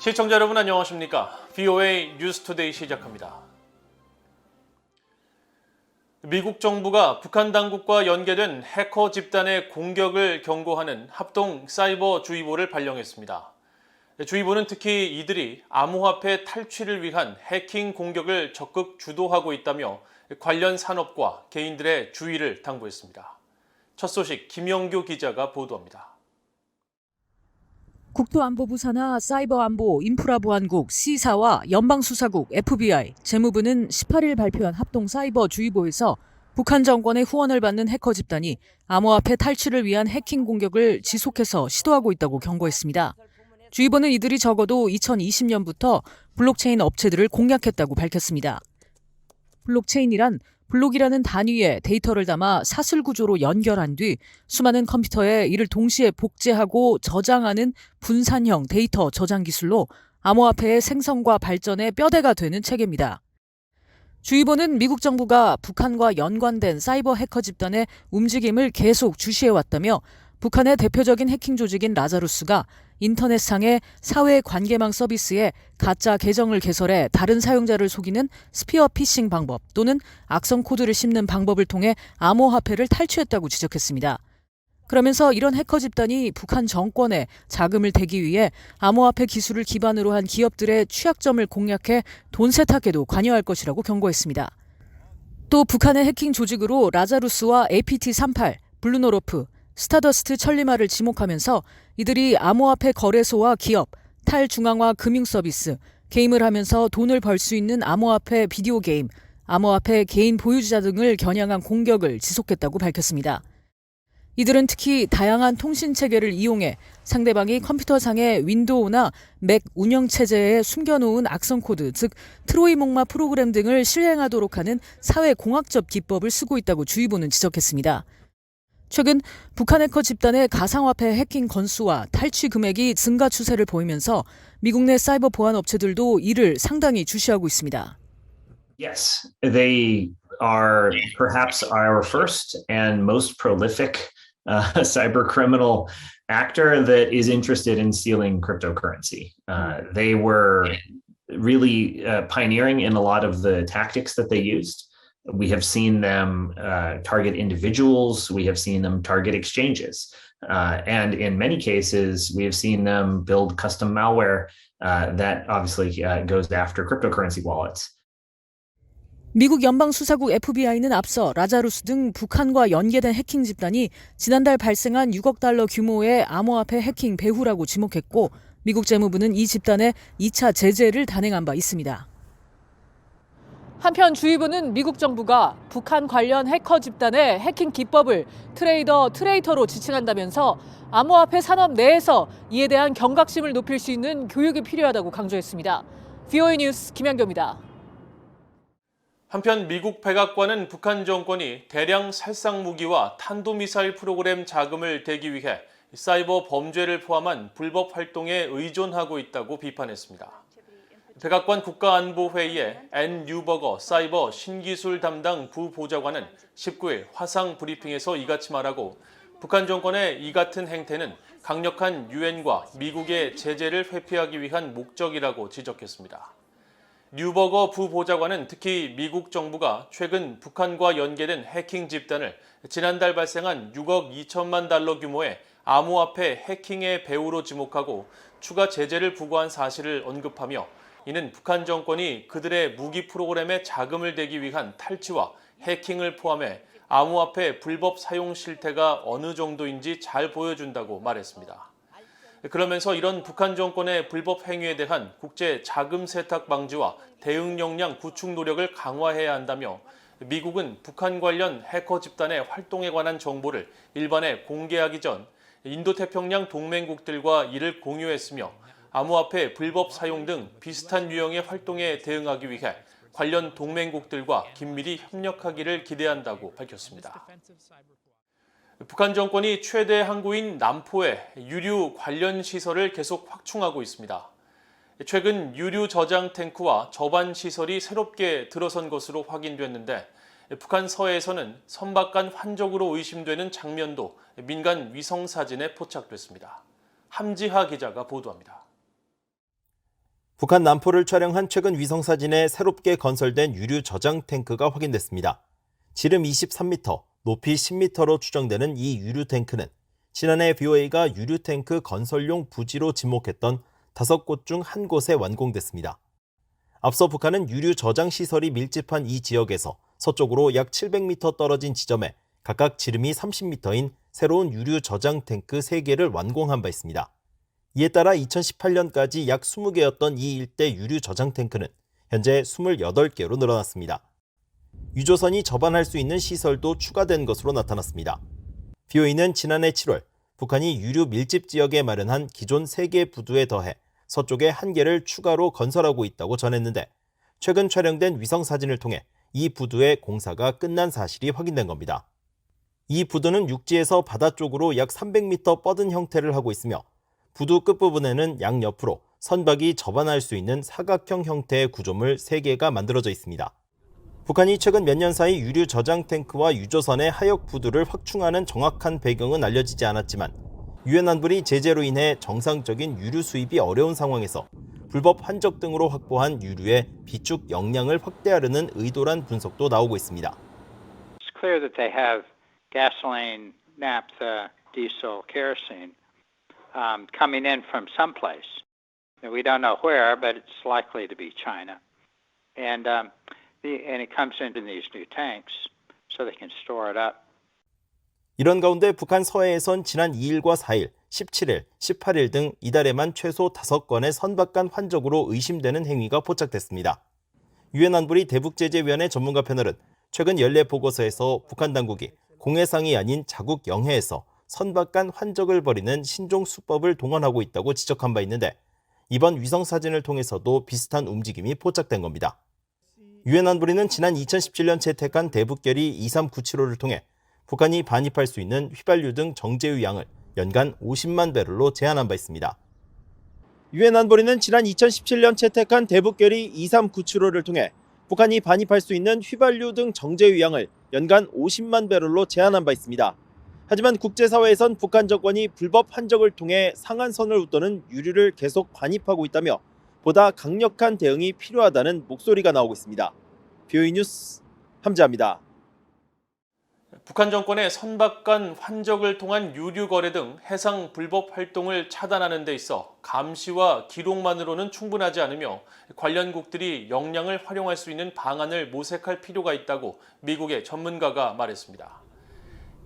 시청자 여러분 안녕하십니까? VOA 뉴스투데이 시작합니다. 미국 정부가 북한 당국과 연계된 해커 집단의 공격을 경고하는 합동 사이버 주의보를 발령했습니다. 주의보는 특히 이들이 암호화폐 탈취를 위한 해킹 공격을 적극 주도하고 있다며 관련 산업과 개인들의 주의를 당부했습니다. 첫 소식 김영규 기자가 보도합니다. 국토안보부 산하 사이버안보 인프라보안국 C사와 연방수사국 FBI, 재무부는 18일 발표한 합동 사이버 주의보에서 북한 정권의 후원을 받는 해커 집단이 암호화폐 탈취를 위한 해킹 공격을 지속해서 시도하고 있다고 경고했습니다. 주의보는 이들이 적어도 2020년부터 블록체인 업체들을 공략했다고 밝혔습니다. 블록체인이란 블록이라는 단위에 데이터를 담아 사슬 구조로 연결한 뒤 수많은 컴퓨터에 이를 동시에 복제하고 저장하는 분산형 데이터 저장 기술로 암호화폐의 생성과 발전의 뼈대가 되는 체계입니다. 주의보는 미국 정부가 북한과 연관된 사이버 해커 집단의 움직임을 계속 주시해왔다며 북한의 대표적인 해킹 조직인 라자루스가 인터넷상의 사회관계망 서비스에 가짜 계정을 개설해 다른 사용자를 속이는 스피어 피싱 방법 또는 악성 코드를 씹는 방법을 통해 암호화폐를 탈취했다고 지적했습니다. 그러면서 이런 해커 집단이 북한 정권에 자금을 대기 위해 암호화폐 기술을 기반으로 한 기업들의 취약점을 공략해 돈 세탁에도 관여할 것이라고 경고했습니다. 또 북한의 해킹 조직으로 라자루스와 APT38, 블루노로프, 스타더스트 천리마를 지목하면서 이들이 암호화폐 거래소와 기업, 탈중앙화 금융서비스, 게임을 하면서 돈을 벌 수 있는 암호화폐 비디오 게임, 암호화폐 개인 보유자 등을 겨냥한 공격을 지속했다고 밝혔습니다. 이들은 특히 다양한 통신체계를 이용해 상대방이 컴퓨터상의 윈도우나 맥 운영체제에 숨겨놓은 악성 코드, 즉 트로이 목마 프로그램 등을 실행하도록 하는 사회공학적 기법을 쓰고 있다고 주의보는 지적했습니다. 최근 북한 해커 집단의 가상화폐 해킹 건수와 탈취 금액이 증가 추세를 보이면서 미국 내 사이버 보안 업체들도 이를 상당히 주시하고 있습니다. Yes, they are perhaps our first and most prolific cyber criminal actor that is interested in stealing cryptocurrency. They were really pioneering in a lot of the tactics that they used. We have seen them target individuals. We have seen them target exchanges. And in many cases, we have seen them build custom malware that obviously goes after cryptocurrency wallets. 미국 연방수사국 FBI는 앞서 라자루스 등 북한과 연계된 해킹 집단이 지난달 발생한 6억 달러 규모의 암호화폐 해킹 배후라고 지목했고 미국 재무부는 이 집단에 2차 제재를 단행한 바 있습니다. 한편 주의부는 미국 정부가 북한 관련 해커 집단의 해킹 기법을 트레이터로 지칭한다면서 암호화폐 산업 내에서 이에 대한 경각심을 높일 수 있는 교육이 필요하다고 강조했습니다. VOA 뉴스 김양교입니다. 한편 미국 백악관은 북한 정권이 대량 살상 무기와 탄도미사일 프로그램 자금을 대기 위해 사이버 범죄를 포함한 불법 활동에 의존하고 있다고 비판했습니다. 백악관 국가안보회의의 앤 뉴버거 사이버 신기술 담당 부보좌관은 19일 화상 브리핑에서 이같이 말하고 북한 정권의 이 같은 행태는 강력한 유엔과 미국의 제재를 회피하기 위한 목적이라고 지적했습니다. 뉴버거 부보좌관은 특히 미국 정부가 최근 북한과 연계된 해킹 집단을 지난달 발생한 6억 2천만 달러 규모의 암호화폐 해킹의 배후로 지목하고 추가 제재를 부과한 사실을 언급하며 이는 북한 정권이 그들의 무기 프로그램에 자금을 대기 위한 탈취와 해킹을 포함해 암호화폐 불법 사용 실태가 어느 정도인지 잘 보여준다고 말했습니다. 그러면서 이런 북한 정권의 불법 행위에 대한 국제 자금 세탁 방지와 대응 역량 구축 노력을 강화해야 한다며 미국은 북한 관련 해커 집단의 활동에 관한 정보를 일반에 공개하기 전 인도태평양 동맹국들과 이를 공유했으며 암호화폐 불법 사용 등 비슷한 유형의 활동에 대응하기 위해 관련 동맹국들과 긴밀히 협력하기를 기대한다고 밝혔습니다. 북한 정권이 최대 항구인 남포에 유류 관련 시설을 계속 확충하고 있습니다. 최근 유류 저장 탱크와 저반 시설이 새롭게 들어선 것으로 확인됐는데 북한 서해에서는 선박간 환적으로 의심되는 장면도 민간 위성 사진에 포착됐습니다. 함지하 기자가 보도합니다. 북한 남포를 촬영한 최근 위성사진에 새롭게 건설된 유류 저장 탱크가 확인됐습니다. 지름 23m, 높이 10m로 추정되는 이 유류 탱크는 지난해 BOA가 유류 탱크 건설용 부지로 지목했던 5곳 중 한 곳에 완공됐습니다. 앞서 북한은 유류 저장 시설이 밀집한 이 지역에서 서쪽으로 약 700m 떨어진 지점에 각각 지름이 30m인 새로운 유류 저장 탱크 3개를 완공한 바 있습니다. 이에 따라 2018년까지 약 20개였던 이 일대 유류 저장 탱크는 현재 28개로 늘어났습니다. 유조선이 접안할 수 있는 시설도 추가된 것으로 나타났습니다. BOA는 지난해 7월 북한이 유류 밀집 지역에 마련한 기존 3개 부두에 더해 서쪽에 1개를 추가로 건설하고 있다고 전했는데 최근 촬영된 위성사진을 통해 이 부두의 공사가 끝난 사실이 확인된 겁니다. 이 부두는 육지에서 바다 쪽으로 약 300m 뻗은 형태를 하고 있으며 부두 끝부분에는 양옆으로 선박이 접안할 수 있는 사각형 형태의 구조물 3개가 만들어져 있습니다. 북한이 최근 몇 년 사이 유류 저장 탱크와 유조선의 하역 부두를 확충하는 정확한 배경은 알려지지 않았지만 유엔 안보리 제재로 인해 정상적인 유류 수입이 어려운 상황에서 불법 환적 등으로 확보한 유류의 비축 역량을 확대하려는 의도란 분석도 나오고 있습니다. It's clear that they have gasoline, naphtha, diesel, kerosene coming in from someplace. We don't know where, but it's likely to be China. And it comes into these new tanks so they can store it up. 이런 가운데 북한 서해에선 지난 2일과 4일, 17일, 18일 등 이달에만 최소 5건의 선박 간 환적으로 의심되는 행위가 포착됐습니다. 유엔 안보리 대북제재위원회 전문가 패널은 최근 연례 보고서에서 북한 당국이 공해상이 아닌 자국 영해에서 선박 간 환적을 벌이는 신종 수법을 동원하고 있다고 지적한 바 있는데 이번 위성사진을 통해서도 비슷한 움직임이 포착된 겁니다. 유엔 안보리는 지난 2017년 채택한 대북결의 2397호를 통해 북한이 반입할 수 있는 휘발유 등 정제유 양을 연간 50만 배럴로 제한한 바 있습니다. 유엔 안보리는 지난 2017년 채택한 대북결의 2397호를 통해 북한이 반입할 수 있는 휘발유 등 정제유 양을 연간 50만 배럴로 제한한 바 있습니다. 하지만 국제사회에선 북한 정권이 불법 환적을 통해 상한선을 웃도는 유류를 계속 반입하고 있다며 보다 강력한 대응이 필요하다는 목소리가 나오고 있습니다. BOA 뉴스 함재합니다. 북한 정권의 선박 간 환적을 통한 유류 거래 등 해상 불법 활동을 차단하는 데 있어 감시와 기록만으로는 충분하지 않으며 관련국들이 역량을 활용할 수 있는 방안을 모색할 필요가 있다고 미국의 전문가가 말했습니다.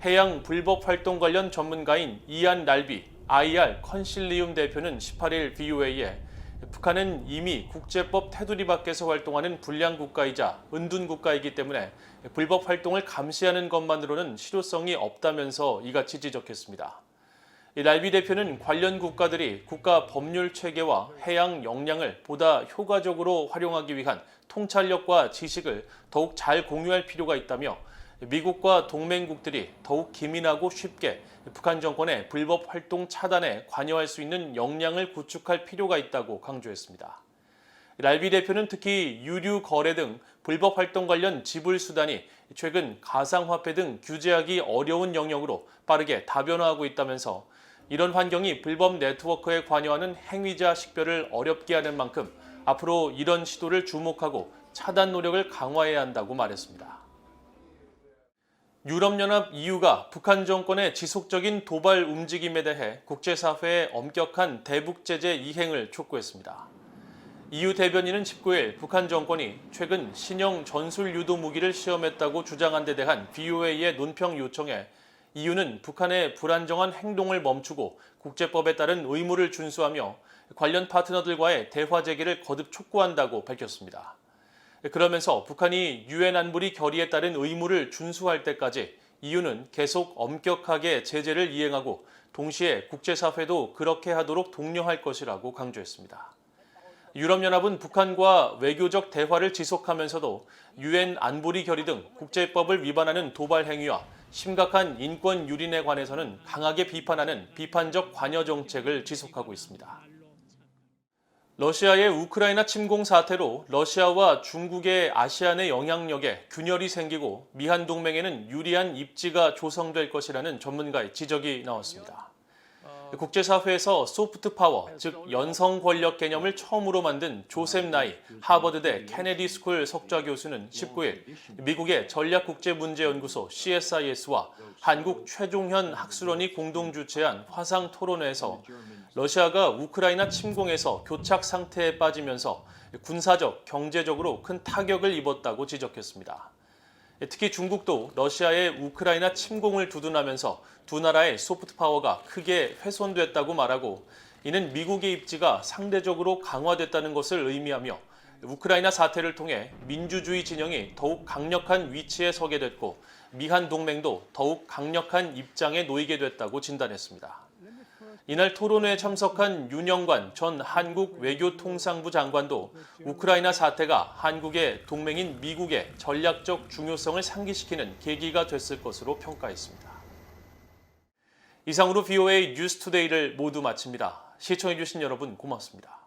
해양 불법 활동 관련 전문가인 이안 랄비 IR 컨실리움 대표는 18일 BOA에 북한은 이미 국제법 테두리 밖에서 활동하는 불량 국가이자 은둔 국가이기 때문에 불법 활동을 감시하는 것만으로는 실효성이 없다면서 이같이 지적했습니다. 랄비 대표는 관련 국가들이 국가 법률 체계와 해양 역량을 보다 효과적으로 활용하기 위한 통찰력과 지식을 더욱 잘 공유할 필요가 있다며 미국과 동맹국들이 더욱 기민하고 쉽게 북한 정권의 불법 활동 차단에 관여할 수 있는 역량을 구축할 필요가 있다고 강조했습니다. 랄비 대표는 특히 유류 거래 등 불법 활동 관련 지불 수단이 최근 가상화폐 등 규제하기 어려운 영역으로 빠르게 다변화하고 있다면서 이런 환경이 불법 네트워크에 관여하는 행위자 식별을 어렵게 하는 만큼 앞으로 이런 시도를 주목하고 차단 노력을 강화해야 한다고 말했습니다. 유럽연합 EU가 북한 정권의 지속적인 도발 움직임에 대해 국제사회의 엄격한 대북 제재 이행을 촉구했습니다. EU 대변인은 19일 북한 정권이 최근 신형 전술 유도 무기를 시험했다고 주장한 데 대한 BOA의 논평 요청에 EU는 북한의 불안정한 행동을 멈추고 국제법에 따른 의무를 준수하며 관련 파트너들과의 대화 재개를 거듭 촉구한다고 밝혔습니다. 그러면서 북한이 유엔 안보리 결의에 따른 의무를 준수할 때까지 EU는 계속 엄격하게 제재를 이행하고 동시에 국제사회도 그렇게 하도록 독려할 것이라고 강조했습니다. 유럽연합은 북한과 외교적 대화를 지속하면서도 유엔 안보리 결의 등 국제법을 위반하는 도발 행위와 심각한 인권 유린에 관해서는 강하게 비판하는 비판적 관여 정책을 지속하고 있습니다. 러시아의 우크라이나 침공 사태로 러시아와 중국의 아시안의 영향력에 균열이 생기고 미한 동맹에는 유리한 입지가 조성될 것이라는 전문가의 지적이 나왔습니다. 국제사회에서 소프트 파워, 즉 연성 권력 개념을 처음으로 만든 조셉 나이 하버드대 케네디 스쿨 석좌 교수는 19일 미국의 전략국제문제연구소 CSIS와 한국 최종현 학술원이 공동 주최한 화상 토론회에서 러시아가 우크라이나 침공에서 교착 상태에 빠지면서 군사적, 경제적으로 큰 타격을 입었다고 지적했습니다. 특히 중국도 러시아의 우크라이나 침공을 두둔하면서 두 나라의 소프트 파워가 크게 훼손됐다고 말하고 이는 미국의 입지가 상대적으로 강화됐다는 것을 의미하며 우크라이나 사태를 통해 민주주의 진영이 더욱 강력한 위치에 서게 됐고 미한 동맹도 더욱 강력한 입장에 놓이게 됐다고 진단했습니다. 이날 토론회에 참석한 윤영관 전 한국 외교통상부 장관도 우크라이나 사태가 한국의 동맹인 미국의 전략적 중요성을 상기시키는 계기가 됐을 것으로 평가했습니다. 이상으로 VOA 뉴스투데이를 모두 마칩니다. 시청해주신 여러분 고맙습니다.